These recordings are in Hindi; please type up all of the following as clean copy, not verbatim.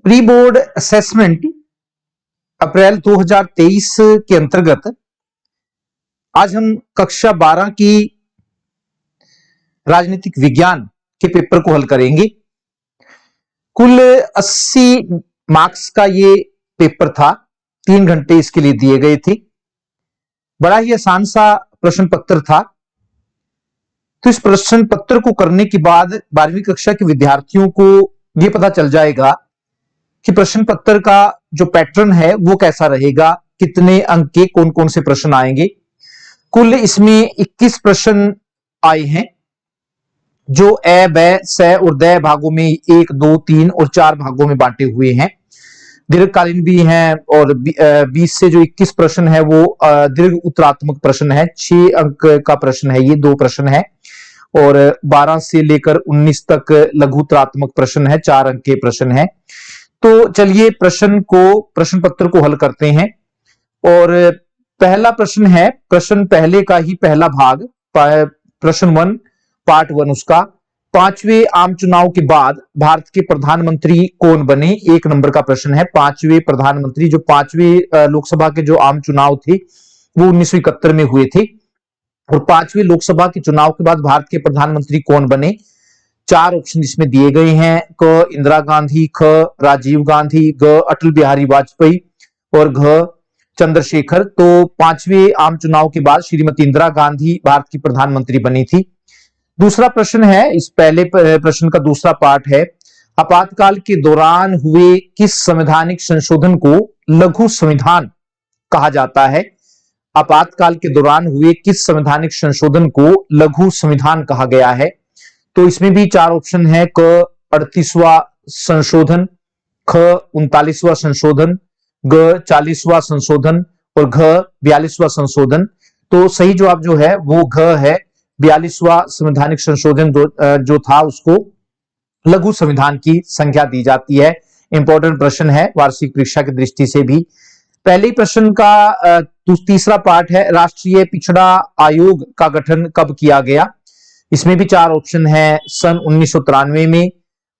प्री बोर्ड असेसमेंट अप्रैल 2023 के अंतर्गत आज हम कक्षा 12 की राजनीतिक विज्ञान के पेपर को हल करेंगे। कुल 80 मार्क्स का ये पेपर था, 3 घंटे इसके लिए दिए गए थे। बड़ा ही आसान सा प्रश्न पत्र था। तो इस प्रश्न पत्र को करने के बाद 12वीं कक्षा के विद्यार्थियों को यह पता चल जाएगा कि प्रश्न पत्र का जो पैटर्न है वो कैसा रहेगा, कितने अंक के कौन कौन से प्रश्न आएंगे। कुल इसमें 21 प्रश्न आए हैं जो ए, ब, स और द भागों में 1, 2, 3 और 4 भागों में बांटे हुए हैं। दीर्घकालीन भी हैं और 20 से जो 21 प्रश्न है वो दीर्घ उत्तरात्मक प्रश्न है। 6 अंक का प्रश्न है, ये 2 प्रश्न है और 12 से लेकर 19 तक लघु उत्तरात्मक प्रश्न है, 4 अंक के प्रश्न है। तो चलिए प्रश्न पत्र को हल करते हैं। और पहला प्रश्न है, प्रश्न पहले का ही पहला भाग, प्रश्न 1 पार्ट 1 उसका, 5वें आम चुनाव के बाद भारत के प्रधानमंत्री कौन बने। 1 नंबर का प्रश्न है। 5वें प्रधानमंत्री, जो 5वें लोकसभा के जो आम चुनाव थे वो 1971 में हुए थे और 5वें लोकसभा के चुनाव के बाद भारत के प्रधानमंत्री कौन बने। 4 ऑप्शन इसमें दिए गए हैं। क इंदिरा गांधी, ख राजीव गांधी, ग अटल बिहारी वाजपेयी और घ चंद्रशेखर। तो 5वें आम चुनाव के बाद श्रीमती इंदिरा गांधी भारत की प्रधानमंत्री बनी थी। दूसरा प्रश्न है, इस पहले प्रश्न का दूसरा पार्ट है, आपातकाल के दौरान हुए किस संवैधानिक संशोधन को लघु संविधान कहा जाता है। आपातकाल के दौरान हुए किस संवैधानिक संशोधन को लघु संविधान कहा गया है। तो इसमें भी 4 ऑप्शन है। क 38वां संशोधन, ख 39वां संशोधन, ग 40वां संशोधन और घ 42वां संशोधन। तो सही जवाब जो है वो घ है। 42वां संवैधानिक संशोधन जो था उसको लघु संविधान की संख्या दी जाती है। इंपॉर्टेंट प्रश्न है वार्षिक परीक्षा की दृष्टि से भी। पहले ही प्रश्न का तीसरा पार्ट है, राष्ट्रीय पिछड़ा आयोग का गठन कब किया गया। इसमें भी 4 ऑप्शन है। सन 1993 में,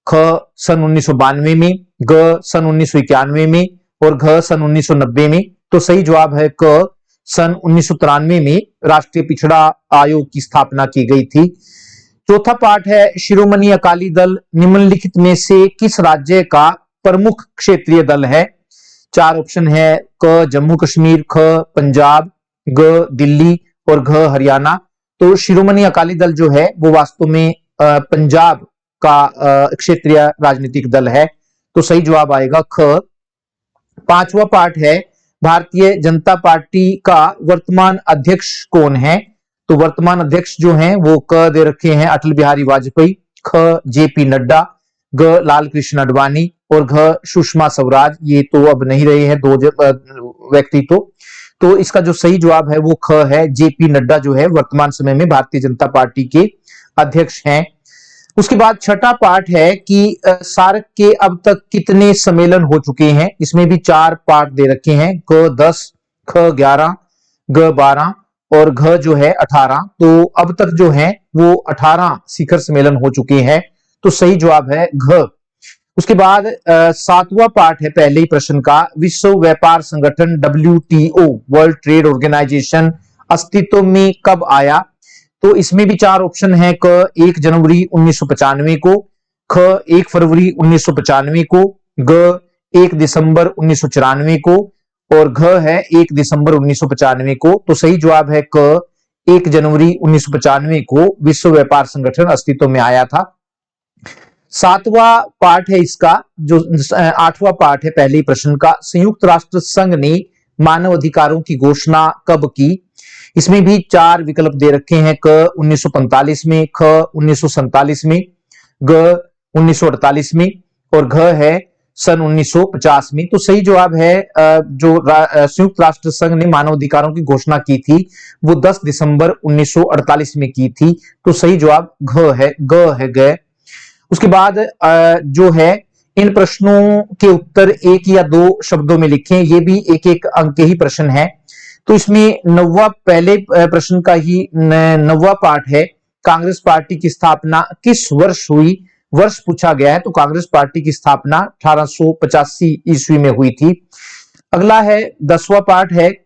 ख सन 1992 में, ग सन 1991 में और घ सन 1990 में। तो सही जवाब है क सन 1993 में राष्ट्रीय पिछड़ा आयोग की स्थापना की गई थी। चौथा पार्ट है, शिरोमणि अकाली दल निम्नलिखित में से किस राज्य का प्रमुख क्षेत्रीय दल है। 4 ऑप्शन है। क जम्मू कश्मीर, ख पंजाब, ग दिल्ली और घ हरियाणा। तो शिरोमणि अकाली दल जो है वो वास्तव में पंजाब का क्षेत्रीय राजनीतिक दल है। तो सही जवाब आएगा ख। 5वां पार्ट है, भारतीय जनता पार्टी का वर्तमान अध्यक्ष कौन है। तो वर्तमान अध्यक्ष जो हैं वो क दे रखे हैं अटल बिहारी वाजपेयी, ख जेपी नड्डा, ग लाल कृष्ण आडवाणी और घ सुषमा स्वराज। ये तो अब नहीं रहे हैं 2 व्यक्ति। तो इसका जो सही जवाब है वो ख है। जेपी नड्डा जो है वर्तमान समय में भारतीय जनता पार्टी के अध्यक्ष हैं। उसके बाद छठा पार्ट है कि सार्क के अब तक कितने सम्मेलन हो चुके हैं। इसमें भी 4 पार्ट दे रखे हैं। क 10, ख 11, ग 12 और घ जो है 18। तो अब तक जो है वो 18 शिखर सम्मेलन हो चुके हैं। तो सही जवाब है घ। उसके बाद 7वां पार्ट है पहले ही प्रश्न का, विश्व व्यापार संगठन WTO वर्ल्ड ट्रेड ऑर्गेनाइजेशन अस्तित्व में कब आया। तो इसमें भी 4 ऑप्शन है। क 1 जनवरी 1995 को, ख 1 फरवरी 1995 को, ग 1 दिसंबर 1994 को और घ है 1 दिसंबर 1995 को। तो सही जवाब है क 1 जनवरी 1995 को विश्व व्यापार संगठन अस्तित्व में आया था। 7वां पार्ट है इसका, जो 8वां पार्ट है पहले प्रश्न का, संयुक्त राष्ट्र संघ ने मानव अधिकारों की घोषणा कब की। इसमें भी 4 विकल्प दे रखे हैं। क 1945 में, ख 1947 में, ग 1948 में और घ है सन 1950 में। तो सही जवाब है जो संयुक्त राष्ट्र संघ ने मानव अधिकारों की घोषणा की थी वो 10 दिसंबर 1948 में की थी। तो सही जवाब घ है, ग है ग। उसके बाद जो है इन प्रश्नों के उत्तर 1 या 2 शब्दों में लिखें। ये भी 1-1 अंक के ही प्रश्न है। तो इसमें 9वां पहले प्रश्न का ही 9वां पार्ट है, कांग्रेस पार्टी की स्थापना किस वर्ष हुई। वर्ष पूछा गया है तो कांग्रेस पार्टी की स्थापना 1885 ईस्वी में हुई थी। अगला है 10वां पार्ट है,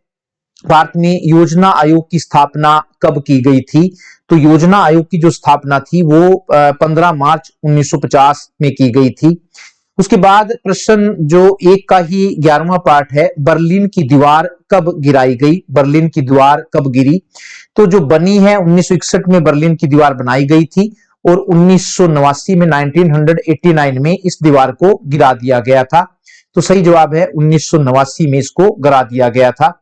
भारत में योजना आयोग की स्थापना कब की गई थी? तो योजना आयोग की जो स्थापना थी वो 15 मार्च 1950 में की गई थी। उसके बाद प्रश्न जो एक का ही 11वां पार्ट है, बर्लिन की दीवार कब गिराई गई? बर्लिन की दीवार कब गिरी? तो जो बनी है 1961 में बर्लिन की दीवार बनाई गई थी और 1989 में 1989 में इस दीवार को गिरा दिया गया था। तो सही जवाब है 1989 में इसको गिरा दिया गया था।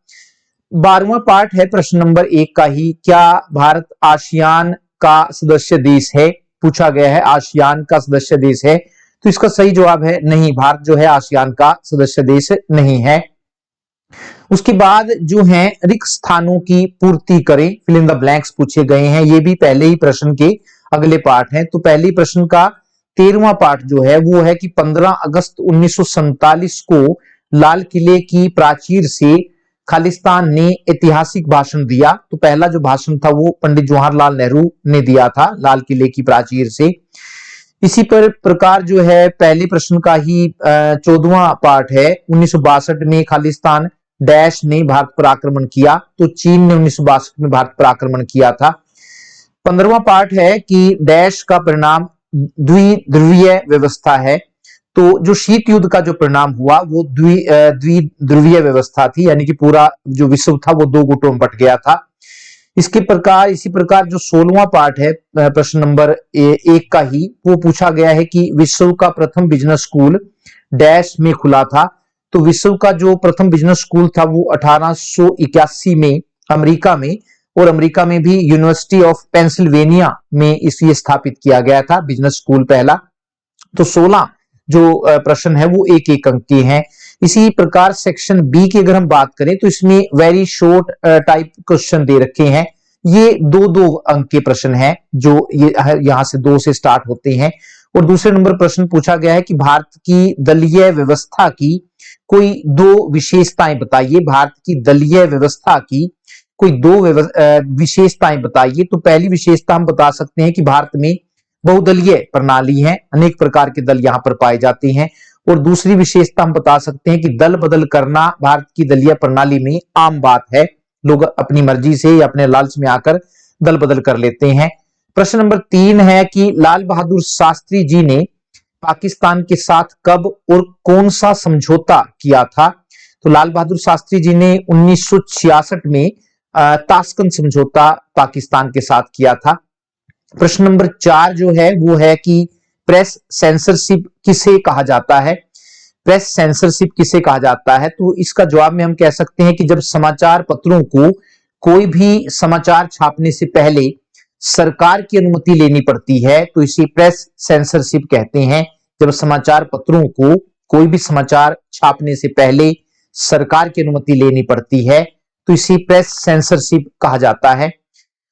12वां पार्ट है प्रश्न नंबर 1 का ही, क्या भारत आसियान का सदस्य देश है? पूछा गया है आसियान का सदस्य देश है, तो इसका सही जवाब है नहीं, भारत जो है आसियान का सदस्य देश नहीं है। उसके बाद जो है रिक्त स्थानों की पूर्ति करें, फिल इन द ब्लैंक्स पूछे गए हैं, ये भी पहले ही प्रश्न के अगले पार्ट है। तो पहले प्रश्न का 13वां पार्ट जो है वो है कि 15 अगस्त 1947 को लाल किले की प्राचीर से खालिस्तान ने ऐतिहासिक भाषण दिया। तो पहला जो भाषण था वो पंडित जवाहरलाल नेहरू ने दिया था लाल किले की प्राचीर से। इसी पर प्रकार जो है पहले प्रश्न का ही 14वां पार्ट है, 1962 में खालिस्तान डैश ने भारत पर आक्रमण किया। तो चीन ने 1962 में भारत पर आक्रमण किया था। 15वां पार्ट है कि डैश का परिणाम द्विध्रुवीय व्यवस्था है। तो जो शीत युद्ध का जो परिणाम हुआ वो द्विध्रुवीय व्यवस्था थी, यानी कि पूरा जो विश्व था वो दो गुटों में बट गया था। इसी प्रकार जो 16वां पार्ट है प्रश्न नंबर 1 का ही, वो पूछा गया है कि विश्व का प्रथम बिजनेस स्कूल डैश में खुला था। तो विश्व का जो प्रथम बिजनेस स्कूल था वो 1881 में अमेरिका में, और अमेरिका में भी यूनिवर्सिटी ऑफ पेंसिल्वेनिया में इसलिए स्थापित किया गया था बिजनेस स्कूल पहला। तो 16 जो प्रश्न है वो एक एक अंक के हैं। इसी प्रकार सेक्शन बी की अगर हम बात करें तो इसमें वेरी शॉर्ट टाइप क्वेश्चन दे रखे हैं। ये दो अंक के प्रश्न हैं, जो ये यहां से 2 से स्टार्ट होते हैं। और दूसरे नंबर प्रश्न पूछा गया है कि भारत की दलीय व्यवस्था की कोई 2 विशेषताएं बताइए। भारत की दलीय व्यवस्था की कोई 2 विशेषताएं बताइए। तो पहली विशेषता हम बता सकते हैं कि भारत में बहुदलीय प्रणाली है, अनेक प्रकार के दल यहां पर पाए जाते हैं। और दूसरी विशेषता हम बता सकते हैं कि दल बदल करना भारत की दलीय प्रणाली में आम बात है, लोग अपनी मर्जी से या अपने लालच में आकर दल बदल कर लेते हैं। प्रश्न नंबर 3 है कि लाल बहादुर शास्त्री जी ने पाकिस्तान के साथ कब और कौन सा समझौता किया था? तो लाल बहादुर शास्त्री जी ने 1966 में ताशकंद समझौता पाकिस्तान के साथ किया था। प्रश्न नंबर 4 जो है वो है कि प्रेस सेंसरशिप किसे कहा जाता है? प्रेस सेंसरशिप किसे कहा जाता है? तो इसका जवाब में हम कह सकते हैं कि जब समाचार पत्रों को कोई भी समाचार छापने से पहले सरकार की अनुमति लेनी पड़ती है तो इसे प्रेस सेंसरशिप कहते हैं। जब समाचार पत्रों को कोई भी समाचार छापने से पहले सरकार की अनुमति लेनी पड़ती है तो इसे प्रेस सेंसरशिप कहा जाता है।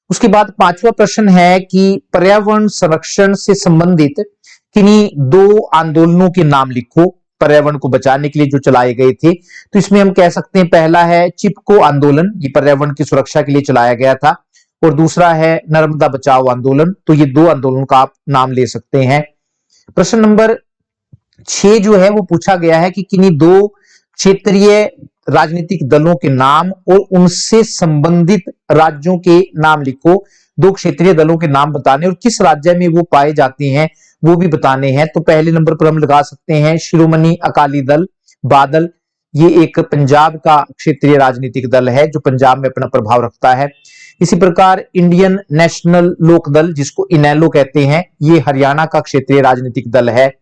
उसके बाद 5वां प्रश्न है कि पर्यावरण संरक्षण से संबंधित किन्हीं 2 आंदोलनों के नाम लिखो, पर्यावरण को बचाने के लिए जो चलाए गए थे। तो इसमें हम कह सकते हैं पहला है चिपको आंदोलन, ये पर्यावरण की सुरक्षा के लिए चलाया गया था, और दूसरा है नर्मदा बचाओ आंदोलन। तो ये 2 आंदोलन का आप नाम ले सकते हैं। प्रश्न नंबर 6 जो है वो पूछा गया है कि किन्हीं 2 क्षेत्रीय राजनीतिक दलों के नाम और उनसे संबंधित राज्यों के नाम लिखो। 2 क्षेत्रीय दलों के नाम बताने और किस राज्य में वो पाए जाते हैं वो भी बताने हैं। तो पहले नंबर पर हम लगा सकते हैं शिरोमणि अकाली दल बादल, ये एक पंजाब का क्षेत्रीय राजनीतिक दल है जो पंजाब में अपना प्रभाव रखता है। इसी प्रकार इंडियन नेशनल लोक दल, जिसको इनेलो कहते हैं, ये हरियाणा का क्षेत्रीय राजनीतिक दल है।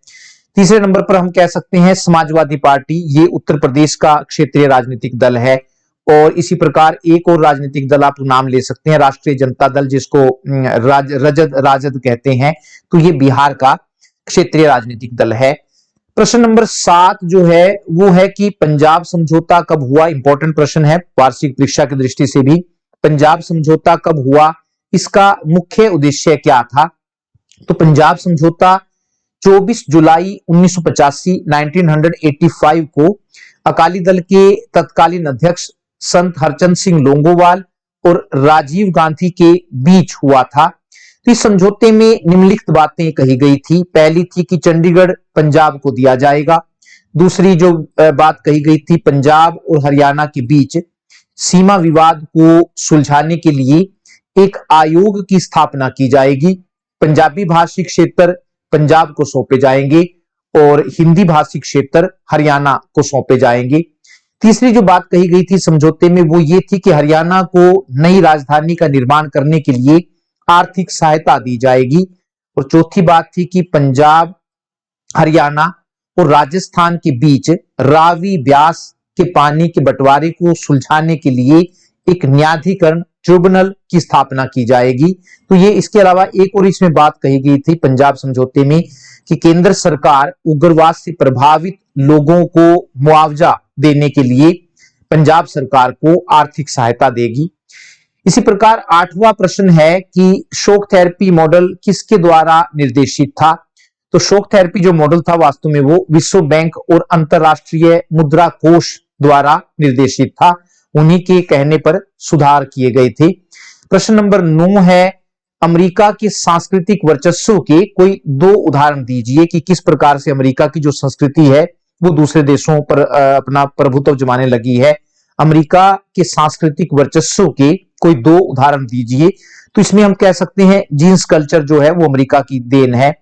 तीसरे नंबर पर हम कह सकते हैं समाजवादी पार्टी, ये उत्तर प्रदेश का क्षेत्रीय राजनीतिक दल है। और इसी प्रकार एक और राजनीतिक दल आप नाम ले सकते हैं राष्ट्रीय जनता दल, जिसको राजद कहते हैं, तो ये बिहार का क्षेत्रीय राजनीतिक दल है। प्रश्न नंबर 7 जो है वो है कि पंजाब समझौता कब हुआ? इंपॉर्टेंट प्रश्न है वार्षिक परीक्षा की दृष्टि से भी। पंजाब समझौता कब हुआ, इसका मुख्य उद्देश्य क्या था? तो पंजाब समझौता 24 जुलाई 1985 को अकाली दल के तत्कालीन अध्यक्ष संत हरचंद सिंह लोंगोवाल और राजीव गांधी के बीच हुआ था। तो इस समझौते में निम्नलिखित बातें कही गई थी। पहली थी कि चंडीगढ़ पंजाब को दिया जाएगा। दूसरी जो बात कही गई थी, पंजाब और हरियाणा के बीच सीमा विवाद को सुलझाने के लिए एक आयोग की स्थापना की जाएगी। पंजाबी भाषी क्षेत्र पंजाब को सौंपे जाएंगे और हिंदी भाषी क्षेत्र हरियाणा को सौंपे जाएंगे। तीसरी जो बात कही गई थी समझौते में वो ये थी कि हरियाणा को नई राजधानी का निर्माण करने के लिए आर्थिक सहायता दी जाएगी। और चौथी बात थी कि पंजाब, हरियाणा और राजस्थान के बीच रावी ब्यास के पानी के बंटवारे को सुलझाने के लिए एक न्यायाधिकरण ट्रिब्यूनल की स्थापना की जाएगी। तो ये इसके अलावा एक और इसमें बात कही गई थी पंजाब समझौते में कि केंद्र सरकार उग्रवाद से प्रभावित लोगों को मुआवजा देने के लिए पंजाब सरकार को आर्थिक सहायता देगी। इसी प्रकार 8वां प्रश्न है कि शॉक थेरेपी मॉडल किसके द्वारा निर्देशित था। तो शॉक थेरेपी जो मॉडल था वास्तव में वो विश्व बैंक और अंतरराष्ट्रीय मुद्रा कोष द्वारा निर्देशित था। उन्हीं के कहने पर सुधार किए गए थे। प्रश्न नंबर 9 है, अमेरिका के सांस्कृतिक वर्चस्व के कोई 2 उदाहरण दीजिए कि किस प्रकार से अमेरिका की जो संस्कृति है वो दूसरे देशों पर अपना प्रभुत्व जमाने लगी है। अमेरिका के सांस्कृतिक वर्चस्व के कोई 2 उदाहरण दीजिए। तो इसमें हम कह सकते हैं जींस कल्चर जो है वो अमेरिका की देन है।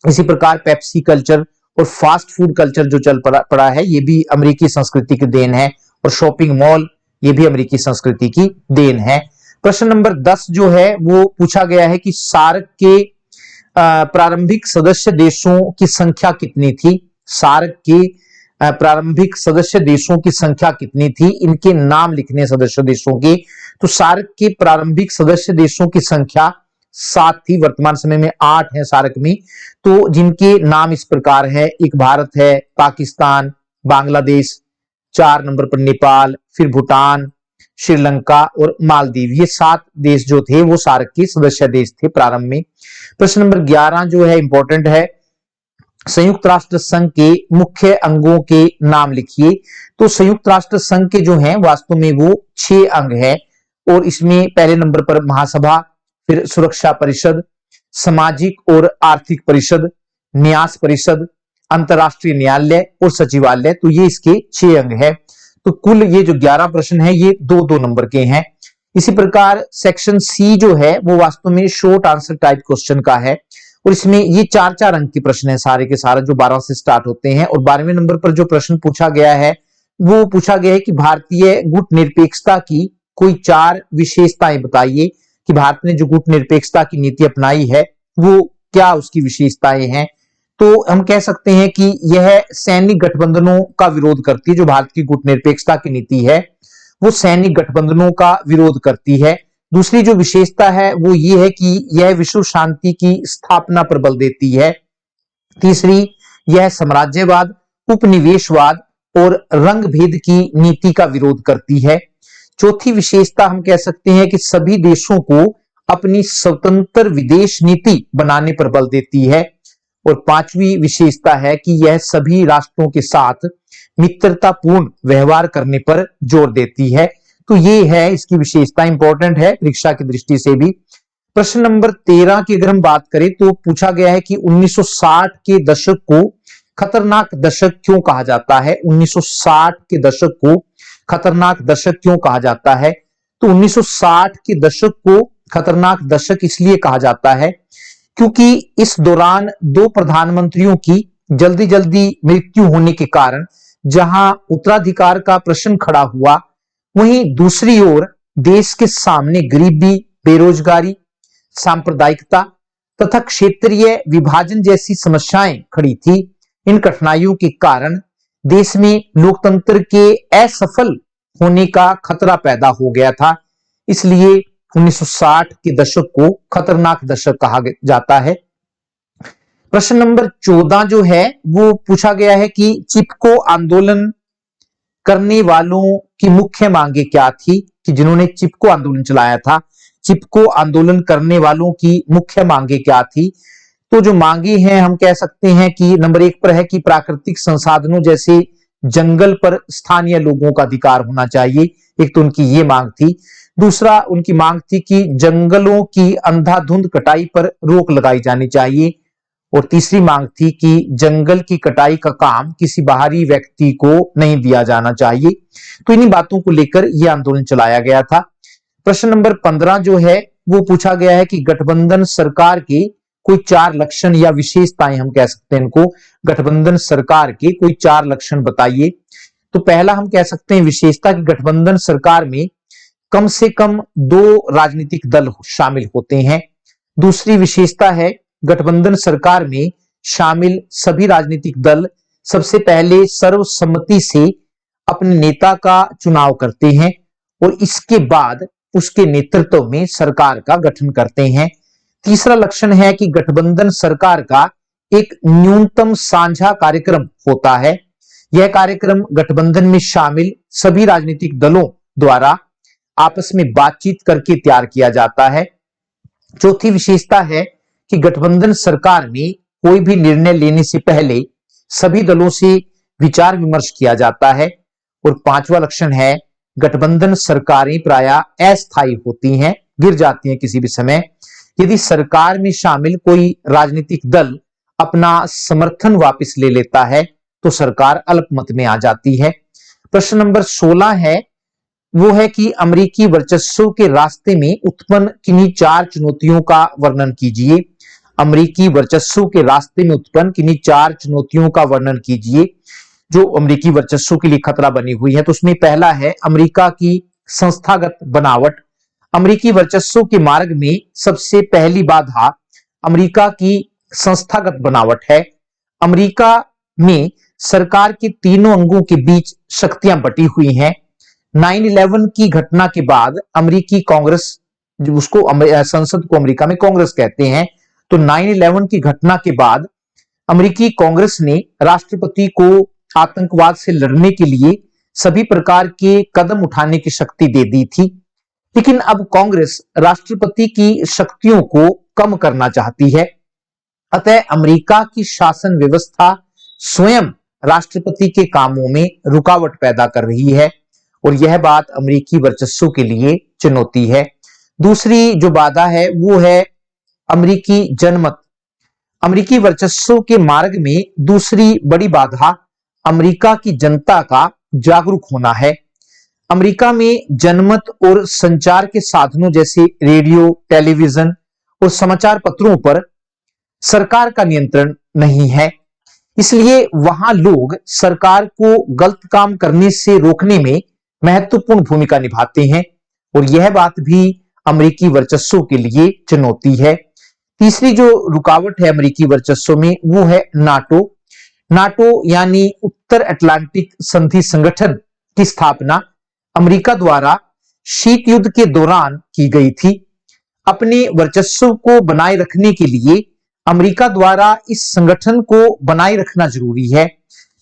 इसी प्रकार पेप्सी कल्चर और फास्ट फूड कल्चर जो चल पड़ा है ये भी अमेरिकी संस्कृति की देन है। और शॉपिंग मॉल ये भी अमेरिकी संस्कृति की देन है। प्रश्न नंबर 10 जो है वो पूछा गया है कि सार्क के प्रारंभिक सदस्य देशों की संख्या कितनी थी। सार्क के प्रारंभिक सदस्य देशों की संख्या कितनी थी, इनके नाम लिखने सदस्य देशों के। तो सार्क के प्रारंभिक सदस्य देशों की संख्या 7 थी। वर्तमान समय में 8 है सार्क में। तो जिनके नाम इस प्रकार है, एक भारत है, पाकिस्तान, बांग्लादेश, 4 नंबर पर नेपाल, फिर भूटान, श्रीलंका और मालदीव। ये 7 देश जो थे वो सार्क के सदस्य देश थे प्रारंभ में। प्रश्न नंबर 11 जो है इंपॉर्टेंट है, संयुक्त राष्ट्र संघ के मुख्य अंगों के नाम लिखिए। तो संयुक्त राष्ट्र संघ के जो हैं वास्तव में वो 6 अंग है। और इसमें पहले नंबर पर महासभा, फिर सुरक्षा परिषद, सामाजिक और आर्थिक परिषद, न्यास परिषद, अंतरराष्ट्रीय न्यायालय और सचिवालय। तो ये इसके 6 अंग है। तो कुल ये जो 11 प्रश्न है ये 2-2 नंबर के हैं। इसी प्रकार सेक्शन सी जो है वो वास्तव में शॉर्ट आंसर टाइप क्वेश्चन का है। और इसमें ये 4-4 अंक के प्रश्न है सारे के सारे जो 12 से स्टार्ट होते हैं। और 12वें नंबर पर जो प्रश्न पूछा गया है वो पूछा गया है कि भारतीय गुटनिरपेक्षता की कोई 4 विशेषताएं बताइए कि भारत ने जो गुटनिरपेक्षता की नीति अपनाई है वो क्या उसकी विशेषताएं हैं। तो हम कह सकते हैं कि यह सैनिक गठबंधनों का विरोध करती है। जो भारत की गुटनिरपेक्षता की नीति है वो सैनिक गठबंधनों का विरोध करती है। दूसरी जो विशेषता है वो ये है कि यह विश्व शांति की स्थापना पर बल देती है। तीसरी, यह साम्राज्यवाद, उपनिवेशवाद और रंग भेद की नीति का विरोध करती है। चौथी विशेषता हम कह सकते हैं कि सभी देशों को अपनी स्वतंत्र विदेश नीति बनाने पर बल देती है। और 5वीं विशेषता है कि यह सभी राष्ट्रों के साथ मित्रतापूर्ण व्यवहार करने पर जोर देती है। तो ये है इसकी विशेषता, इंपॉर्टेंट है परीक्षा की दृष्टि से भी। प्रश्न नंबर 13 की अगर हम बात करें तो पूछा गया है कि 1960 के दशक को खतरनाक दशक क्यों कहा जाता है। 1960 के दशक को खतरनाक दशक क्यों कहा जाता है। तो 1960 के दशक को खतरनाक दशक इसलिए कहा जाता है क्योंकि इस दौरान 2 प्रधानमंत्रियों की जल्दी जल्दी मृत्यु होने के कारण जहां उत्तराधिकार का प्रश्न खड़ा हुआ, वहीं दूसरी ओर देश के सामने गरीबी, बेरोजगारी, सांप्रदायिकता तथा क्षेत्रीय विभाजन जैसी समस्याएं खड़ी थी। इन कठिनाइयों के कारण देश में लोकतंत्र के असफल होने का खतरा पैदा हो गया था। इसलिए 1960 के दशक को खतरनाक दशक कहा जाता है। प्रश्न नंबर 14 जो है वो पूछा गया है कि चिपको आंदोलन करने वालों की मुख्य मांगे क्या थी, कि जिन्होंने चिपको आंदोलन चलाया था, चिपको आंदोलन करने वालों की मुख्य मांगे क्या थी। तो जो मांगे हैं हम कह सकते हैं कि नंबर 1 पर है कि प्राकृतिक संसाधनों जैसे जंगल पर स्थानीय लोगों का अधिकार होना चाहिए। एक तो उनकी ये मांग थी। दूसरा उनकी मांग थी कि जंगलों की अंधाधुंध कटाई पर रोक लगाई जानी चाहिए, और तीसरी मांग थी कि जंगल की कटाई का काम किसी बाहरी व्यक्ति को नहीं दिया जाना चाहिए। तो इन्हीं बातों को लेकर यह आंदोलन चलाया गया था। प्रश्न नंबर 15 जो है वो पूछा गया है कि गठबंधन सरकार के कोई 4 लक्षण या विशेषताएं, हम कह सकते हैं इनको, गठबंधन सरकार के कोई 4 लक्षण बताइए। तो पहला हम कह सकते हैं विशेषता कि गठबंधन सरकार में कम से कम 2 राजनीतिक दल शामिल होते हैं। दूसरी विशेषता है गठबंधन सरकार में शामिल सभी राजनीतिक दल सबसे पहले सर्वसम्मति से अपने नेता का चुनाव करते हैं और इसके बाद उसके नेतृत्व में सरकार का गठन करते हैं। तीसरा लक्षण है कि गठबंधन सरकार का एक न्यूनतम साझा कार्यक्रम होता है। यह कार्यक्रम गठबंधन में शामिल सभी राजनीतिक दलों द्वारा आपस में बातचीत करके तैयार किया जाता है। चौथी विशेषता है कि गठबंधन सरकार में कोई भी निर्णय लेने से पहले सभी दलों से विचार विमर्श किया जाता है। और पांचवा लक्षण है गठबंधन सरकारें प्रायः अस्थायी होती हैं, गिर जाती हैं किसी भी समय। यदि सरकार में शामिल कोई राजनीतिक दल अपना समर्थन वापस ले लेता है तो सरकार अल्पमत में आ जाती है। प्रश्न नंबर 16 है वो है कि अमेरिकी वर्चस्व के रास्ते में उत्पन्न किन्हीं 4 चुनौतियों का वर्णन कीजिए। अमेरिकी वर्चस्व के रास्ते में उत्पन्न किन्हीं 4 चुनौतियों का वर्णन कीजिए जो अमेरिकी वर्चस्व के लिए खतरा बनी हुई है। तो उसमें पहला है अमेरिका की संस्थागत बनावट। अमेरिकी वर्चस्व के मार्ग में सबसे पहली बाधा अमेरिका की संस्थागत बनावट है। अमेरिका में सरकार के तीनों अंगों के बीच शक्तियां बटी हुई हैं। 9/11 की घटना के बाद अमेरिकी कांग्रेस, जो उसको संसद को अमेरिका में कांग्रेस कहते हैं, तो 9/11 की घटना के बाद अमेरिकी कांग्रेस ने राष्ट्रपति को आतंकवाद से लड़ने के लिए सभी प्रकार के कदम उठाने की शक्ति दे दी थी। लेकिन अब कांग्रेस राष्ट्रपति की शक्तियों को कम करना चाहती है। अतः अमेरिका की शासन व्यवस्था स्वयं राष्ट्रपति के कामों में रुकावट पैदा कर रही है और यह बात अमेरिकी वर्चस्व के लिए चुनौती है। दूसरी जो बाधा है वो है अमेरिकी जनमत। अमेरिकी वर्चस्व के मार्ग में दूसरी बड़ी बाधा अमेरिका की जनता का जागरूक होना है। अमेरिका में जनमत और संचार के साधनों जैसे रेडियो, टेलीविजन और समाचार पत्रों पर सरकार का नियंत्रण नहीं है, इसलिए वहां लोग सरकार को गलत काम करने से रोकने में महत्वपूर्ण भूमिका निभाते हैं और यह बात भी अमेरिकी वर्चस्व के लिए चुनौती है। तीसरी जो रुकावट है अमेरिकी वर्चस्व में वो है नाटो। नाटो यानी उत्तर अटलांटिक संधि संगठन की स्थापना अमेरिका द्वारा शीत युद्ध के दौरान की गई थी। अपने वर्चस्व को बनाए रखने के लिए अमेरिका द्वारा इस संगठन को बनाए रखना जरूरी है,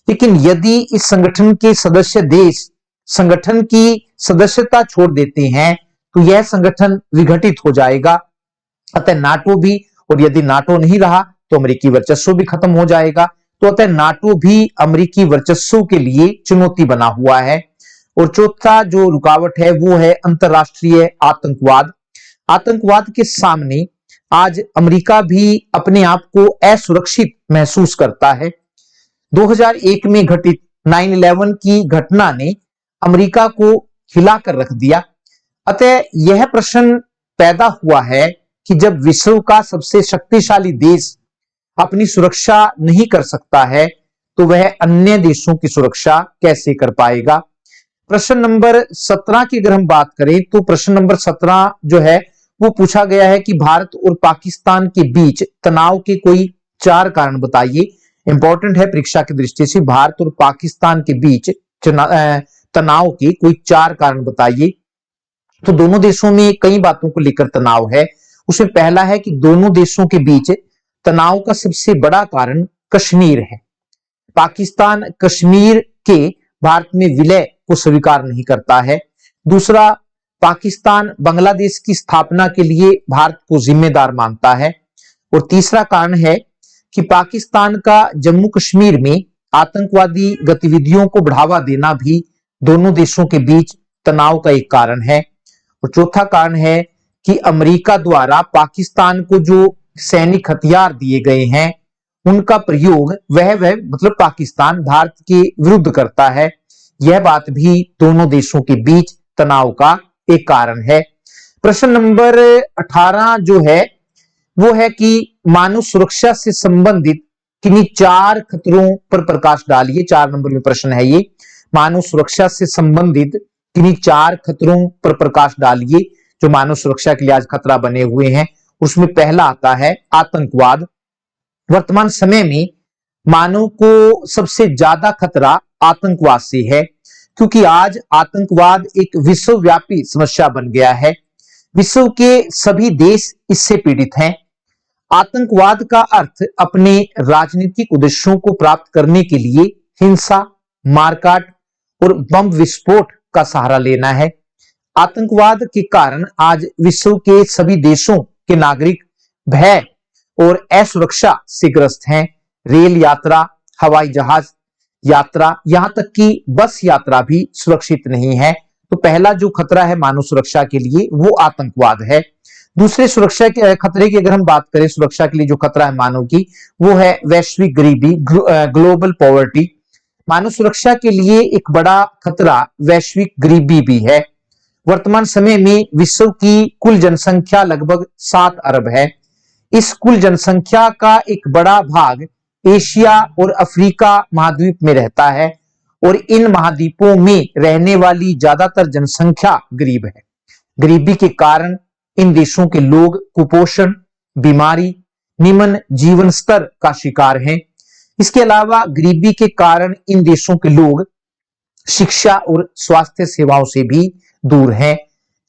लेकिन यदि इस संगठन के सदस्य देश संगठन की सदस्यता छोड़ देते हैं तो यह संगठन विघटित हो जाएगा। अतः नाटो भी, और यदि नाटो नहीं रहा तो अमेरिकी वर्चस्व भी खत्म हो जाएगा। तो अतः नाटो भी अमेरिकी वर्चस्व के लिए चुनौती बना हुआ है। और चौथा जो रुकावट है वो है अंतरराष्ट्रीय आतंकवाद। आतंकवाद के सामने आज अमेरिका भी अपने आप को असुरक्षित महसूस करता है। 2001 में घटित 9/11 की घटना ने अमेरिका को हिलाकर रख दिया। अतः यह प्रश्न पैदा हुआ है कि जब विश्व का सबसे शक्तिशाली देश अपनी सुरक्षा नहीं कर सकता है तो वह अन्य देशों की सुरक्षा कैसे कर पाएगा। प्रश्न नंबर 17 की अगर हम बात करें तो प्रश्न नंबर 17 जो है वो पूछा गया है कि भारत और पाकिस्तान के बीच तनाव के कोई 4 कारण बताइए। इंपॉर्टेंट है परीक्षा की दृष्टि से, भारत और पाकिस्तान के बीच तनाव के कोई 4 कारण बताइए। तो दोनों देशों में कई बातों को लेकर तनाव है। उसमें पहला है कि दोनों देशों के बीच तनाव का सबसे बड़ा कारण कश्मीर है। पाकिस्तान कश्मीर के भारत में विलय को स्वीकार नहीं करता है। दूसरा, पाकिस्तान बांग्लादेश की स्थापना के लिए भारत को जिम्मेदार मानता है। और तीसरा कारण है कि पाकिस्तान का जम्मू कश्मीर में आतंकवादी गतिविधियों को बढ़ावा देना भी दोनों देशों के बीच तनाव का एक कारण है। और चौथा कारण है कि अमेरिका द्वारा पाकिस्तान को जो सैनिक हथियार दिए गए हैं उनका प्रयोग वह मतलब पाकिस्तान भारत के विरुद्ध करता है। यह बात भी दोनों देशों के बीच तनाव का एक कारण है। प्रश्न नंबर 18 जो है वो है कि मानव सुरक्षा से संबंधित किन्हीं 4 खतरों पर प्रकाश डालिए। 4 नंबर में प्रश्न है ये, मानव सुरक्षा से संबंधित किन्हीं 4 खतरों पर प्रकाश डालिए जो मानव सुरक्षा के लिए आज खतरा बने हुए हैं। उसमें पहला आता है आतंकवाद। वर्तमान समय में मानव को सबसे ज्यादा खतरा आतंकवाद से है, क्योंकि आज आतंकवाद एक विश्वव्यापी समस्या बन गया है। विश्व के सभी देश इससे पीड़ित हैं। आतंकवाद का अर्थ अपने राजनीतिक उद्देश्यों को प्राप्त करने के लिए हिंसा, मारकाट और बम विस्फोट का सहारा लेना है। आतंकवाद के कारण आज विश्व के सभी देशों के नागरिक भय और असुरक्षा से ग्रस्त हैं। रेल यात्रा, हवाई जहाज यात्रा, यहां तक कि बस यात्रा भी सुरक्षित नहीं है। तो पहला जो खतरा है मानव सुरक्षा के लिए वो आतंकवाद है। दूसरे सुरक्षा के खतरे की अगर हम बात करें, सुरक्षा के लिए जो खतरा है मानव की, वो है वैश्विक गरीबी, ग्लोबल पॉवर्टी। मानव सुरक्षा के लिए एक बड़ा खतरा वैश्विक गरीबी भी है। वर्तमान समय में विश्व की कुल जनसंख्या लगभग 7 अरब है। इस कुल जनसंख्या का एक बड़ा भाग एशिया और अफ्रीका महाद्वीप में रहता है और इन महाद्वीपों में रहने वाली ज्यादातर जनसंख्या गरीब है। गरीबी के कारण इन देशों के लोग कुपोषण, बीमारी, निम्न जीवन स्तर का शिकार हैं। इसके अलावा गरीबी के कारण इन देशों के लोग शिक्षा और स्वास्थ्य सेवाओं से भी दूर हैं।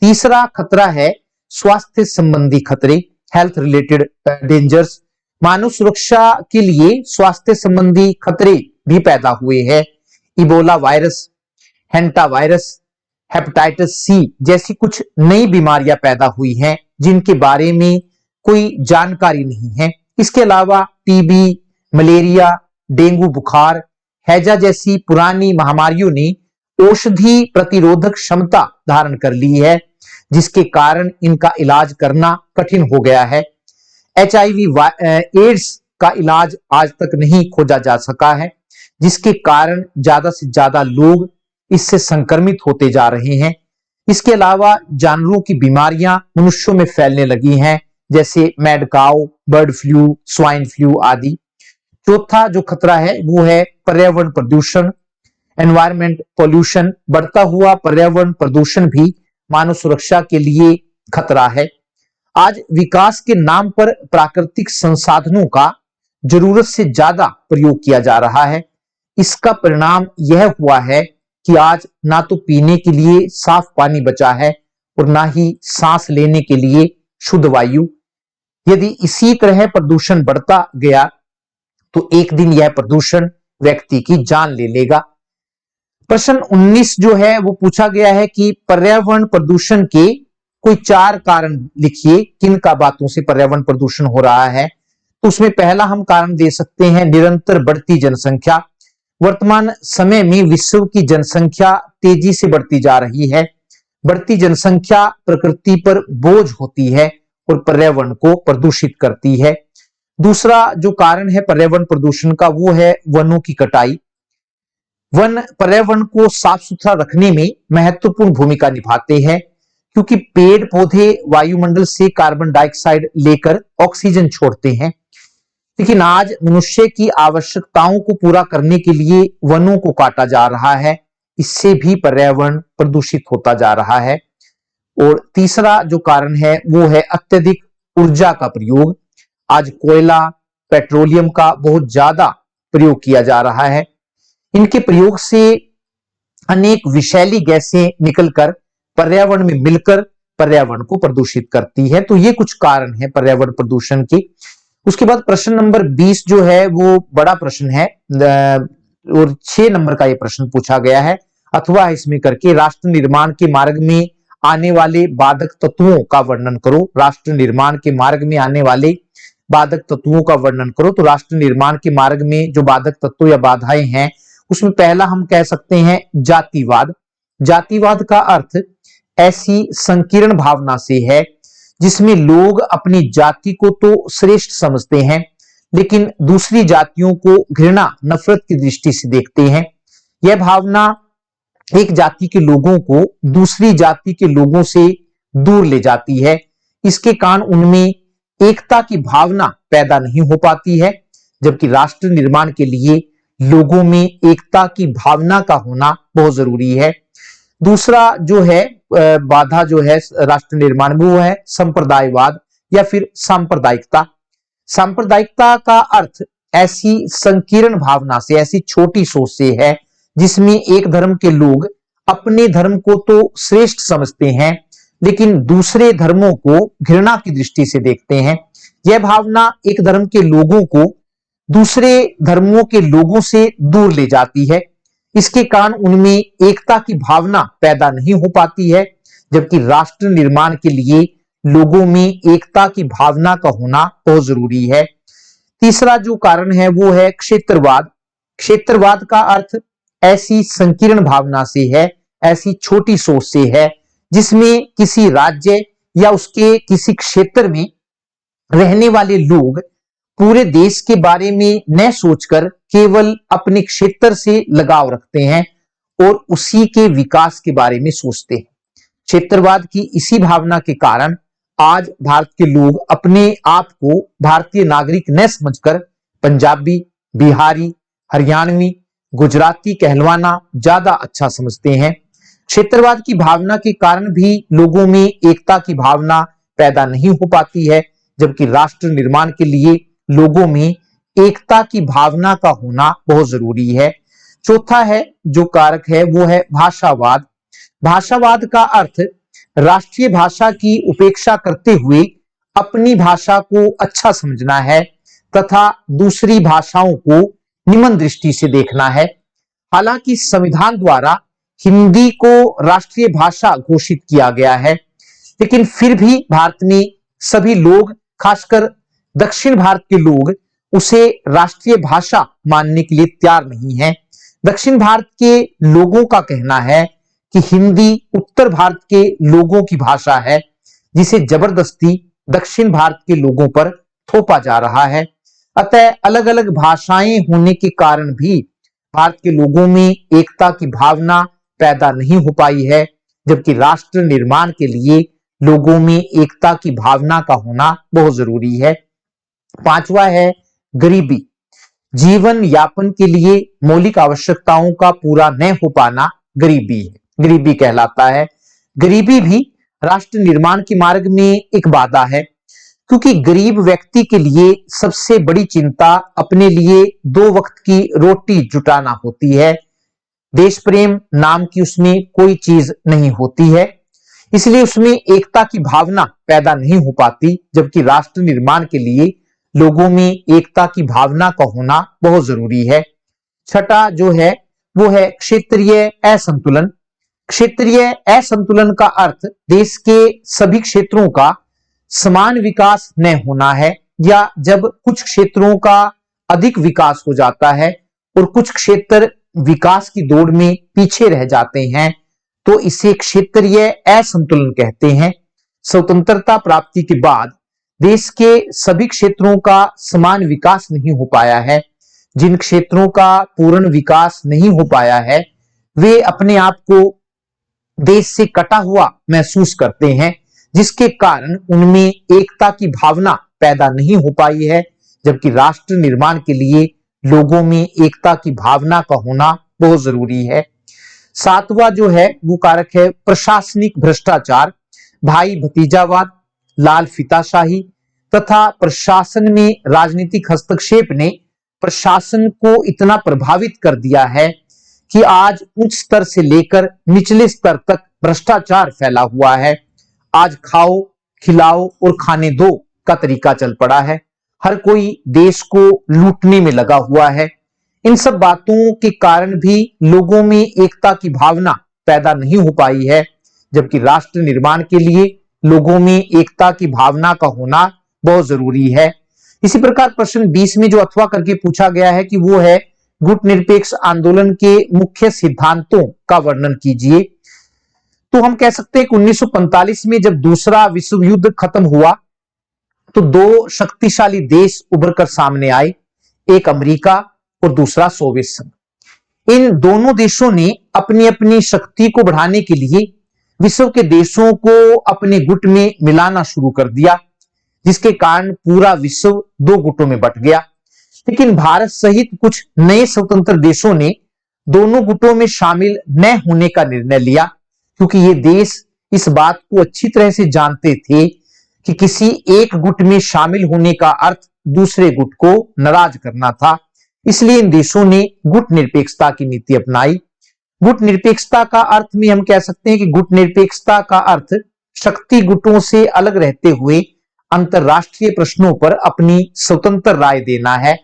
तीसरा खतरा है स्वास्थ्य संबंधी खतरे, हेल्थ रिलेटेड डेंजर्स। मानव सुरक्षा के लिए स्वास्थ्य संबंधी खतरे भी पैदा हुए हैं। Ebola virus, hanta virus, hepatitis C जैसी कुछ नई बीमारियां पैदा हुई हैं जिनके बारे में कोई जानकारी नहीं है। इसके अलावा टीबी, मलेरिया, डेंगू बुखार, हैजा जैसी पुरानी महामारियों ने औषधि प्रतिरोधक क्षमता धारण कर ली है, जिसके कारण इनका इलाज करना कठिन हो गया है। HIV एड्स का इलाज आज तक नहीं खोजा जा सका है, जिसके कारण ज्यादा से ज्यादा लोग इससे संक्रमित होते जा रहे हैं। इसके अलावा जानवरों की बीमारियां मनुष्यों में फैलने लगी हैं, जैसे mad cow, bird flu, swine flu आदि। चौथा जो खतरा है वो है पर्यावरण प्रदूषण, एनवायरमेंट पॉल्यूशन। बढ़ता हुआ पर्यावरण प्रदूषण भी मानव सुरक्षा के लिए खतरा है। आज विकास के नाम पर प्राकृतिक संसाधनों का जरूरत से ज्यादा प्रयोग किया जा रहा है। इसका परिणाम यह हुआ है कि आज ना तो पीने के लिए साफ पानी बचा है और ना ही सांस लेने के लिए शुद्ध वायु। यदि इसी तरह प्रदूषण बढ़ता गया तो एक दिन यह प्रदूषण व्यक्ति की जान ले लेगा। प्रश्न 19 जो है वो पूछा गया है कि पर्यावरण प्रदूषण के कोई 4 कारण लिखिए, किन का बातों से पर्यावरण प्रदूषण हो रहा है। तो उसमें पहला हम कारण दे सकते हैं निरंतर बढ़ती जनसंख्या। वर्तमान समय में विश्व की जनसंख्या तेजी से बढ़ती जा रही है। बढ़ती जनसंख्या प्रकृति पर बोझ होती है और पर्यावरण को प्रदूषित करती है। दूसरा जो कारण है पर्यावरण प्रदूषण का वो है वनों की कटाई। वन पर्यावरण को साफ सुथरा रखने में महत्वपूर्ण भूमिका निभाते हैं, क्योंकि पेड़ पौधे वायुमंडल से कार्बन डाइऑक्साइड लेकर ऑक्सीजन छोड़ते हैं। लेकिन आज मनुष्य की आवश्यकताओं को पूरा करने के लिए वनों को काटा जा रहा है। इससे भी पर्यावरण प्रदूषित होता जा रहा है। और तीसरा जो कारण है वो है अत्यधिक ऊर्जा का प्रयोग। आज कोयला, पेट्रोलियम का बहुत ज्यादा प्रयोग किया जा रहा है। इनके प्रयोग से अनेक विषैली गैसें निकलकर पर्यावरण में मिलकर पर्यावरण को प्रदूषित करती है। तो ये कुछ कारण है पर्यावरण प्रदूषण के। उसके बाद प्रश्न नंबर 20 जो है वो बड़ा प्रश्न है और 6 नंबर का ये प्रश्न पूछा गया है। अथवा इसमें करके राष्ट्र निर्माण के मार्ग में आने वाले बाधक तत्वों का वर्णन करो। राष्ट्र निर्माण के मार्ग में आने वाले बाधक तत्वों का वर्णन करो। तो राष्ट्र निर्माण के मार्ग में जो बाधक तत्व या बाधाएं हैं उसमें पहला हम कह सकते हैं जातिवाद। जातिवाद का अर्थ ऐसी संकीर्ण भावना से है जिसमें लोग अपनी जाति को तो श्रेष्ठ समझते हैं, लेकिन दूसरी जातियों को घृणा नफरत की दृष्टि से देखते हैं। यह भावना एक जाति के लोगों को दूसरी जाति के लोगों से दूर ले जाती है। इसके कारण उनमें एकता की भावना पैदा नहीं हो पाती है, जबकि राष्ट्र निर्माण के लिए लोगों में एकता की भावना का होना बहुत जरूरी है। दूसरा जो है बाधा जो है राष्ट्र निर्माण में, वो है संप्रदायवाद या फिर सांप्रदायिकता। सांप्रदायिकता का अर्थ ऐसी संकीर्ण भावना से, ऐसी छोटी सोच से है जिसमें एक धर्म के लोग अपने धर्म को तो श्रेष्ठ समझते हैं, लेकिन दूसरे धर्मों को घृणा की दृष्टि से देखते हैं। यह भावना एक धर्म के लोगों को दूसरे धर्मों के लोगों से दूर ले जाती है। इसके कारण उनमें एकता की भावना पैदा नहीं हो पाती है, जबकि राष्ट्र निर्माण के लिए लोगों में एकता की भावना का होना बहुत जरूरी है। तीसरा जो कारण है वो है क्षेत्रवाद। क्षेत्रवाद का अर्थ ऐसी संकीर्ण भावना से है, ऐसी छोटी सोच से है जिसमें किसी राज्य या उसके किसी क्षेत्र में रहने वाले लोग पूरे देश के बारे में न सोचकर केवल अपने क्षेत्र से लगाव रखते हैं और उसी के विकास के बारे में सोचते हैं। क्षेत्रवाद की इसी भावना के कारण आज भारत के लोग अपने आप को भारतीय नागरिक न समझकर पंजाबी, बिहारी, हरियाणवी, गुजराती कहलवाना ज्यादा अच्छा समझते हैं। क्षेत्रवाद की भावना के कारण भी लोगों में एकता की भावना पैदा नहीं हो पाती है, जबकि राष्ट्र निर्माण के लिए लोगों में एकता की भावना का होना बहुत जरूरी है। चौथा है जो कारक है वो है भाषावाद। भाषावाद का अर्थ राष्ट्रीय भाषा की उपेक्षा करते हुए अपनी भाषा को अच्छा समझना है तथा दूसरी भाषाओं को निम्न दृष्टि से देखना है। हालांकि संविधान द्वारा हिंदी को राष्ट्रीय भाषा घोषित किया गया है, लेकिन फिर भी भारत में सभी लोग, खासकर दक्षिण भारत के लोग, उसे राष्ट्रीय भाषा मानने के लिए तैयार नहीं है। दक्षिण भारत के लोगों का कहना है कि हिंदी उत्तर भारत के लोगों की भाषा है, जिसे जबरदस्ती दक्षिण भारत के लोगों पर थोपा जा रहा है। अतः अलग अलग भाषाएं होने के कारण भी भारत के लोगों में एकता की भावना पैदा नहीं हो पाई है, जबकि राष्ट्र निर्माण के लिए लोगों में एकता की भावना का होना बहुत जरूरी है। पांचवा है गरीबी। जीवन यापन के लिए मौलिक आवश्यकताओं का पूरा न हो पाना गरीबी है, गरीबी कहलाता है। गरीबी भी राष्ट्र निर्माण के मार्ग में एक बाधा है, क्योंकि गरीब व्यक्ति के लिए सबसे बड़ी चिंता अपने लिए 2 वक्त की रोटी जुटाना होती है। देश प्रेम नाम की उसमें कोई चीज नहीं होती है, इसलिए उसमें एकता की भावना पैदा नहीं हो पाती, जबकि राष्ट्र निर्माण के लिए लोगों में एकता की भावना का होना बहुत जरूरी है। छठा जो है वो है क्षेत्रीय असंतुलन। क्षेत्रीय असंतुलन का अर्थ देश के सभी क्षेत्रों का समान विकास न होना है, या जब कुछ क्षेत्रों का अधिक विकास हो जाता है और कुछ क्षेत्र विकास की दौड़ में पीछे रह जाते हैं, तो इसे क्षेत्रीय असंतुलन कहते हैं। स्वतंत्रता प्राप्ति के बाद देश के सभी क्षेत्रों का समान विकास नहीं हो पाया है। जिन क्षेत्रों का पूर्ण विकास नहीं हो पाया है, वे अपने आप को देश से कटा हुआ महसूस करते हैं, जिसके कारण उनमें एकता की भावना पैदा नहीं हो पाई है, जबकि राष्ट्र निर्माण के लिए लोगों में एकता की भावना का होना बहुत जरूरी है। सातवां जो है वो कारक है प्रशासनिक भ्रष्टाचार। भाई भतीजावाद, लाल फीताशाही तथा प्रशासन में राजनीतिक हस्तक्षेप ने प्रशासन को इतना प्रभावित कर दिया है कि आज उच्च स्तर से लेकर निचले स्तर तक भ्रष्टाचार फैला हुआ है। आज खाओ, खिलाओ और खाने दो का तरीका चल पड़ा है। हर कोई देश को लूटने में लगा हुआ है। इन सब बातों के कारण भी लोगों में एकता की भावना पैदा नहीं हो पाई है, जबकि राष्ट्र निर्माण के लिए लोगों में एकता की भावना का होना बहुत जरूरी है। इसी प्रकार प्रश्न 20 में जो अथवा करके पूछा गया है कि वो है गुट निरपेक्ष आंदोलन के मुख्य सिद्धांतों का वर्णन कीजिए। तो हम कह सकते हैं कि 1945 में जब दूसरा विश्व युद्ध खत्म हुआ तो दो शक्तिशाली देश उभर कर सामने आए, एक अमेरिका और दूसरा सोवियत संघ। इन दोनों देशों ने अपनी अपनी शक्ति को बढ़ाने के लिए विश्व के देशों को अपने गुट में मिलाना शुरू कर दिया, जिसके कारण पूरा विश्व दो गुटों में बंट गया। लेकिन भारत सहित कुछ नए स्वतंत्र देशों ने दोनों गुटों में शामिल न होने का निर्णय लिया, क्योंकि ये देश इस बात को अच्छी तरह से जानते थे कि किसी एक गुट में शामिल होने का अर्थ दूसरे गुट को नाराज करना था। इसलिए इन देशों ने गुट निरपेक्षता की नीति अपनाई। गुट निरपेक्षता का अर्थ में हम कह सकते हैं कि गुट निरपेक्षता का अर्थ शक्ति गुटों से अलग रहते हुए अंतरराष्ट्रीय प्रश्नों पर अपनी स्वतंत्र राय देना है।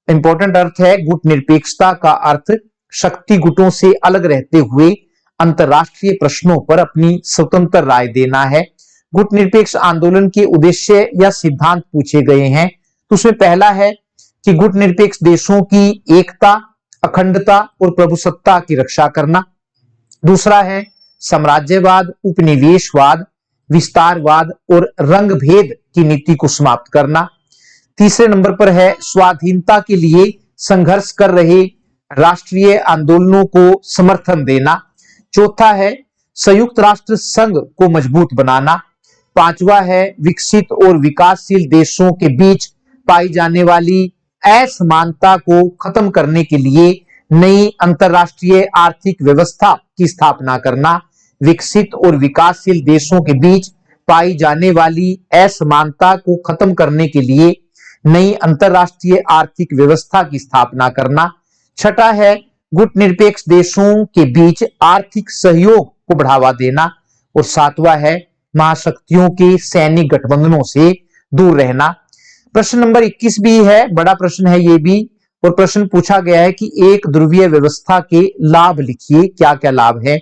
इंपॉर्टेंट अर्थ है, गुट निरपेक्षता का अर्थ शक्ति गुटों से अलग रहते हुए अंतरराष्ट्रीय प्रश्नों पर अपनी स्वतंत्र राय देना है। गुट निरपेक्ष आंदोलन के उद्देश्य या सिद्धांत पूछे गए हैं, तो उसमें पहला है कि गुट निरपेक्ष देशों की एकता, अखंडता और प्रभुसत्ता की रक्षा करना। दूसरा है साम्राज्यवाद, उपनिवेशवाद, विस्तारवाद और रंगभेद की नीति को समाप्त करना। तीसरे नंबर पर है स्वाधीनता के लिए संघर्ष कर रहे राष्ट्रीय आंदोलनों को समर्थन देना। चौथा है संयुक्त राष्ट्र संघ को मजबूत बनाना। पांचवा है विकसित और विकासशील देशों के बीच पाई जाने वाली असमानता को खत्म करने के लिए नई अंतरराष्ट्रीय आर्थिक व्यवस्था की स्थापना करना। विकसित और विकासशील देशों के बीच पाई जाने वाली असमानता को खत्म करने के लिए नई अंतरराष्ट्रीय आर्थिक व्यवस्था की स्थापना करना। छठा है गुट निरपेक्ष देशों के बीच आर्थिक सहयोग को बढ़ावा देना। और सातवां है महाशक्तियों के सैनिक गठबंधनों से दूर रहना। प्रश्न नंबर 21 भी है, बड़ा प्रश्न है ये भी, और प्रश्न पूछा गया है कि एक ध्रुवीय व्यवस्था के लाभ लिखिए, क्या क्या लाभ है।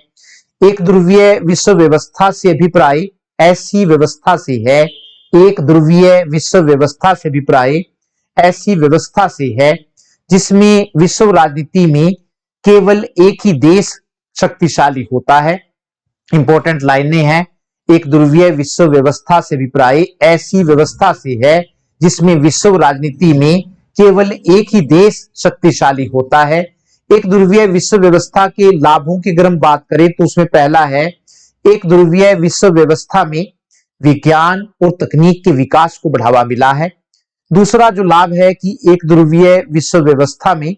एक ध्रुवीय विश्व व्यवस्था से अभिप्राय ऐसी व्यवस्था से है, एक ध्रुवीय विश्व व्यवस्था से अभिप्राय ऐसी व्यवस्था से है जिसमें विश्व राजनीति में केवल एक ही देश शक्तिशाली होता है। इंपॉर्टेंट लाइनें हैं, एक ध्रुवीय विश्व व्यवस्था से अभिप्राय ऐसी व्यवस्था से है जिसमें विश्व राजनीति में केवल एक ही देश शक्तिशाली होता है। एक ध्रुवीय विश्व व्यवस्था के लाभों की अगर हम बात करें तो उसमें पहला है एक ध्रुवीय विश्व व्यवस्था में विज्ञान और तकनीक के विकास को बढ़ावा मिला है। दूसरा जो लाभ है कि एक ध्रुवीय विश्व व्यवस्था में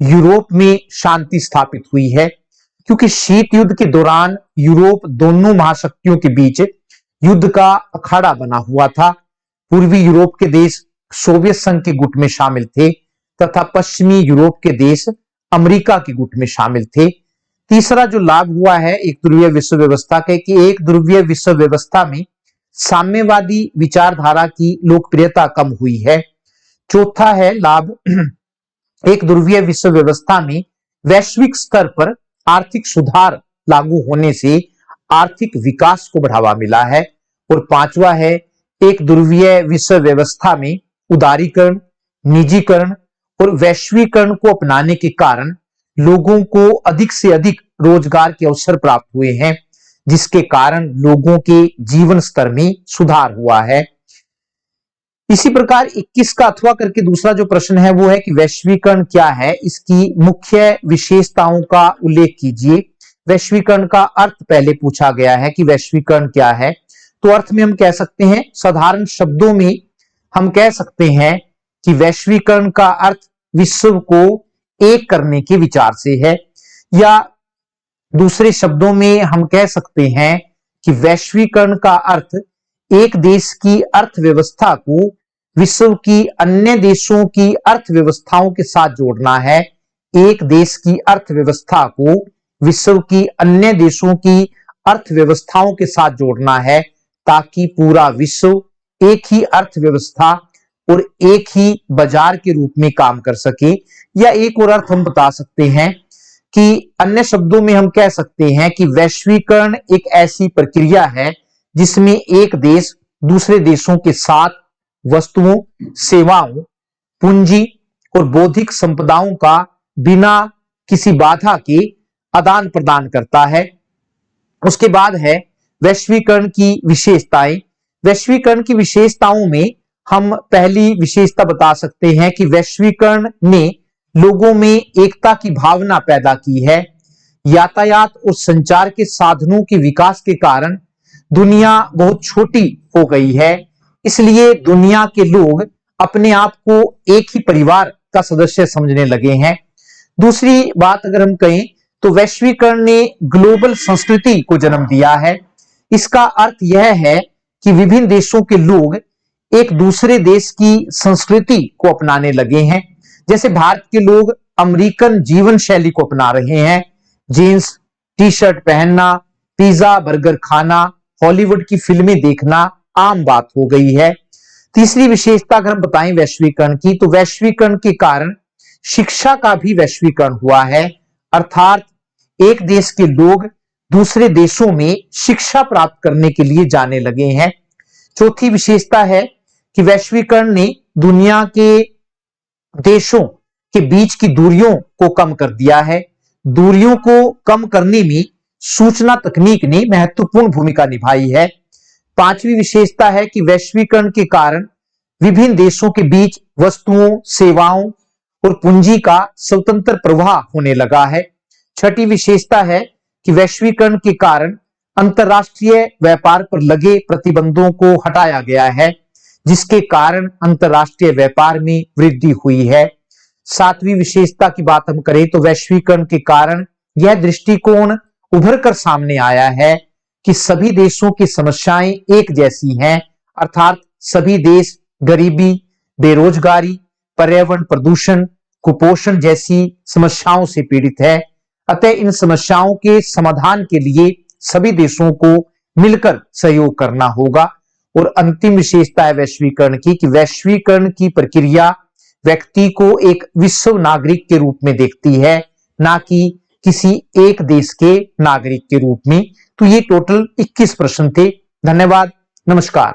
यूरोप में शांति स्थापित हुई है, क्योंकि शीत युद्ध के दौरान यूरोप दोनों महाशक्तियों के बीच युद्ध का अखाड़ा बना हुआ था। पूर्वी यूरोप के देश सोवियत संघ के गुट में शामिल थे तथा पश्चिमी यूरोप के देश अमेरिका के गुट में शामिल थे। तीसरा जो लाभ हुआ है एक ध्रुवीय विश्व व्यवस्था के कि एक ध्रुवीय विश्व व्यवस्था में साम्यवादी विचारधारा की लोकप्रियता कम हुई है। चौथा है लाभ एक ध्रुवीय विश्व व्यवस्था में वैश्विक स्तर पर आर्थिक सुधार लागू होने से आर्थिक विकास को बढ़ावा मिला है। और पांचवा है एक ध्रुवीय विश्व व्यवस्था में उदारीकरण, निजीकरण और वैश्वीकरण को अपनाने के कारण लोगों को अधिक से अधिक रोजगार के अवसर प्राप्त हुए हैं, जिसके कारण लोगों के जीवन स्तर में सुधार हुआ है। इसी प्रकार 21 का अथवा करके दूसरा जो प्रश्न है वो है कि वैश्वीकरण क्या है, इसकी मुख्य विशेषताओं का उल्लेख कीजिए। वैश्वीकरण का अर्थ पहले पूछा गया है कि वैश्वीकरण क्या है, तो अर्थ में हम कह सकते हैं, साधारण शब्दों में हम कह सकते हैं कि वैश्वीकरण का अर्थ विश्व को एक करने के विचार से है, या दूसरे शब्दों में हम कह सकते हैं कि वैश्वीकरण का अर्थ एक देश की अर्थव्यवस्था को विश्व की अन्य देशों की अर्थव्यवस्थाओं के साथ जोड़ना है। एक देश की अर्थव्यवस्था को विश्व की अन्य देशों की अर्थव्यवस्थाओं के साथ जोड़ना है, ताकि पूरा विश्व एक ही अर्थव्यवस्था और एक ही बाजार के रूप में काम कर सके। या एक और अर्थ हम बता सकते हैं कि अन्य शब्दों में हम कह सकते हैं कि वैश्वीकरण एक ऐसी प्रक्रिया है जिसमें एक देश दूसरे देशों के साथ वस्तुओं, सेवाओं, पूंजी और बौद्धिक संपदाओं का बिना किसी बाधा के आदान प्रदान करता है। उसके बाद है वैश्वीकरण की विशेषताएं। वैश्वीकरण की विशेषताओं में हम पहली विशेषता बता सकते हैं कि वैश्वीकरण ने लोगों में एकता की भावना पैदा की है। यातायात और संचार के साधनों के विकास के कारण दुनिया बहुत छोटी हो गई है, इसलिए दुनिया के लोग अपने आप को एक ही परिवार का सदस्य समझने लगे हैं। दूसरी बात अगर हम कहें तो वैश्वीकरण ने ग्लोबल संस्कृति को जन्म दिया है। इसका अर्थ यह है कि विभिन्न देशों के लोग एक दूसरे देश की संस्कृति को अपनाने लगे हैं। जैसे भारत के लोग अमेरिकन जीवन शैली को अपना रहे हैं, जीन्स टी शर्ट पहनना, पिज्जा बर्गर खाना, हॉलीवुड की फिल्में देखना आम बात हो गई है। तीसरी विशेषता अगर हम बताएं वैश्वीकरण की, तो वैश्वीकरण के कारण शिक्षा का भी वैश्वीकरण हुआ है, अर्थात एक देश के लोग दूसरे देशों में शिक्षा प्राप्त करने के लिए जाने लगे हैं। चौथी विशेषता है कि वैश्वीकरण ने दुनिया के देशों के बीच की दूरियों को कम कर दिया है। दूरियों को कम करने में सूचना तकनीक ने महत्वपूर्ण भूमिका निभाई है। पांचवी विशेषता है कि वैश्वीकरण के कारण विभिन्न देशों के बीच वस्तुओं, सेवाओं और पूंजी का स्वतंत्र प्रवाह होने लगा है। छठी विशेषता है कि वैश्वीकरण के कारण अंतरराष्ट्रीय व्यापार पर लगे प्रतिबंधों को हटाया गया है, जिसके कारण अंतरराष्ट्रीय व्यापार में वृद्धि हुई है। सातवीं विशेषता की बात हम करें तो वैश्वीकरण के कारण यह दृष्टिकोण उभर कर सामने आया है कि सभी देशों की समस्याएं एक जैसी हैं, अर्थात सभी देश गरीबी, बेरोजगारी, पर्यावरण प्रदूषण, कुपोषण जैसी समस्याओं से पीड़ित है। अतः इन समस्याओं के समाधान के लिए सभी देशों को मिलकर सहयोग करना होगा। और अंतिम विशेषता है वैश्वीकरण की कि वैश्वीकरण की प्रक्रिया व्यक्ति को एक विश्व नागरिक के रूप में देखती है, ना कि किसी एक देश के नागरिक के रूप में। तो ये टोटल 21 प्रश्न थे। धन्यवाद, नमस्कार।